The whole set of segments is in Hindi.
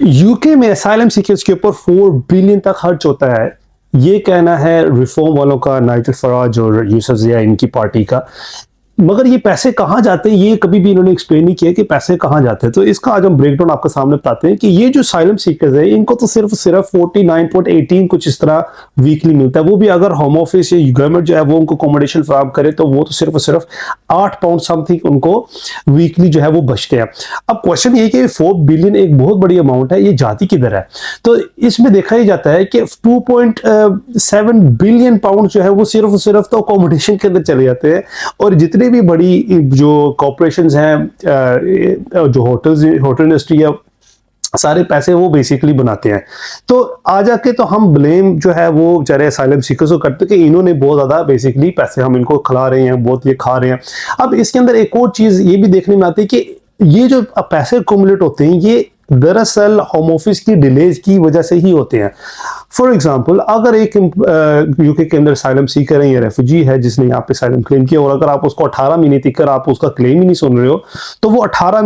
यूके में असाइलम सीकर्स के ऊपर 4 बिलियन तक खर्च होता है। ये कहना है रिफॉर्म वालों का, नाइजल फराज और यूसुफ ज़िया इनकी पार्टी का। मगर ये पैसे कहाँ जाते हैं ये कभी भी इन्होंने एक्सप्लेन नहीं किया कि पैसे कहाँ जाते हैं। तो इसका आज हम ब्रेकडाउन आपके सामने बताते हैं कि ये जो साइलम सीकर्स है इनको तो सिर्फ 49.18 कुछ इस तरह वीकली मिलता है। वो भी अगर होम ऑफिस या गवर्नमेंट जो है वो उनको अकोमोडेशन फराहम करे तो वो तो सिर्फ 8 पाउंड समथिंग उनको वीकली जो है वो बचते हैं। अब क्वेश्चन ये कि 4 बिलियन एक बहुत बड़ी अमाउंट है, ये जाती किधर है? तो इसमें देखा ही जाता है कि 2.7 बिलियन पाउंड जो है वो सिर्फ तो अकोमोडेशन के अंदर चले जाते हैं। और जितने भी बड़ी जो कॉर्पोरेशंस हैं, जो होटल इंडस्ट्री है, सारे पैसे वो बेसिकली बनाते हैं। तो आ जाके तो हम ब्लेम जो है वो बेचारे असाइलम सीकर्स को करते कि इन्होंने बहुत ज्यादा बेसिकली पैसे हम इनको खिला रहे हैं, बहुत ये खा रहे हैं। अब इसके अंदर एक और चीज ये भी देखने में आती है कि ये जो पैसे अक्यूमुलेट होते हैं ये दरअसल होम ऑफिस की डिलेज की वजह से ही होते हैं। फॉर एग्जांपल, अगर एक यूके के अंदर असाइलम सीकर है या रेफ्यूजी है जिसने यहाँ पे असाइलम क्लेम किया, और अगर आप उसको 18 महीने तक कर आप उसका क्लेम ही नहीं सुन रहे हो, तो वो 18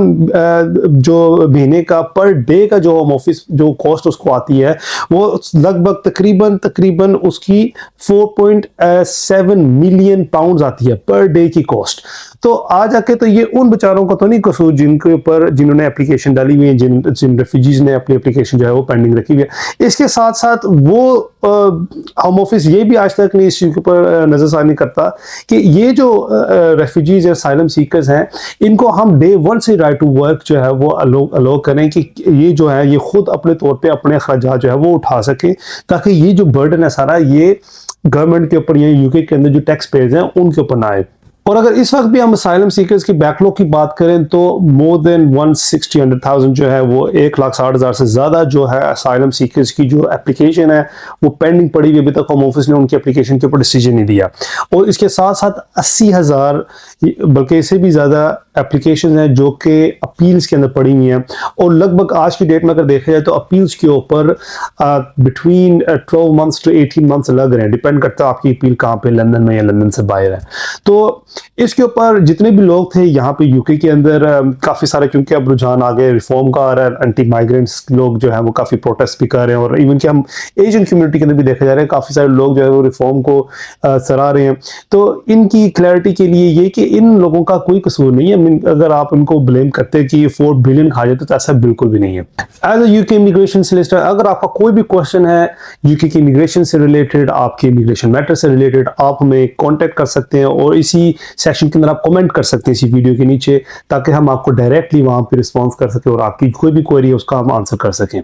जो महीने का पर डे का जो होम ऑफिस जो कॉस्ट उसको आती है वो लगभग तकरीबन उसकी 4.7 मिलियन पाउंड आती है पर डे की कॉस्ट। तो आ जाके तो ये उन बेचारों का तो नहीं कसूर जिनके ऊपर जिन्होंने एप्लीकेशन डाली हुई है, जिन रेफ्यूजीज ने अपनी एप्लीकेशन जो है वो पेंडिंग रखी हुई है। इसके साथ साथ वो होम ऑफिस ये भी आज तक नहीं इस चीज के ऊपर नजरसानी करता कि ये जो रेफ्यूजीज या असाइलम सीकर्स हैं इनको हम डे 1 से राइट टू वर्क जो है वो अलो करें कि ये जो है ये खुद अपने तौर पे अपने खर्चात जो है वो उठा सकें, ताकि ये जो बर्डन है सारा ये गवर्नमेंट के ऊपर या यूके के अंदर जो टैक्स पेयर्स हैं उनके ऊपर ना आए। और अगर इस वक्त भी हम असाइलम सीकर्स की बैकलॉग की बात करें तो मोर देन 160,000 जो है वो 1,60,000 से ज्यादा जो है असाइलम सीकर्स की जो एप्लीकेशन है वो पेंडिंग पड़ी हुई। अभी तक होम ऑफिस ने उनकी एप्लीकेशन के ऊपर डिसीजन नहीं दिया। और इसके साथ साथ 80,000 बल्कि इससे भी ज्यादा एप्लीकेशन हैं जो कि अपील्स के अंदर पड़ी हुई हैं। और लगभग आज की डेट में अगर देखा जाए तो अपील्स के ऊपर बिटवीन 12 मंथ्स टू 18 मंथ्स लग रहे हैं, डिपेंड करता है आपकी अपील कहाँ पे, लंदन में या लंदन से बाहर है। तो इसके ऊपर जितने भी लोग थे यहाँ पे यूके के अंदर काफी सारे, क्योंकि अब रुझान आ गए रिफॉर्म का आ रहा है, एंटी माइग्रेंट्स लोग जो है वो काफी प्रोटेस्ट भी कर रहे हैं। और इवन कि हम एशियन कम्युनिटी के अंदर भी देखा जा रहा है काफी सारे लोग जो है वो रिफॉर्म को सराह रहे हैं। तो इनकी क्लैरिटी के लिए ये कि इन लोगों का कोई कसूर नहीं है। अगर आप इनको ब्लेम करते हैं कि ये 4 बिलियन खा जाते तो ऐसा बिल्कुल भी नहीं है। As a UK immigration solicitor, अगर आपका कोई भी क्वेश्चन है यूके की इमिग्रेशन से रिलेटेड, आपके इमिग्रेशन मैटर से रिलेटेड, आप हमें कॉन्टेक्ट कर सकते हैं और इसी सेक्शन के अंदर आप कमेंट कर सकते हैं इसी वीडियो के नीचे, ताकि हम आपको डायरेक्टली वहां पे रिस्पॉन्स कर सके और आपकी कोई भी क्वेरी है उसका हम आंसर कर सकें।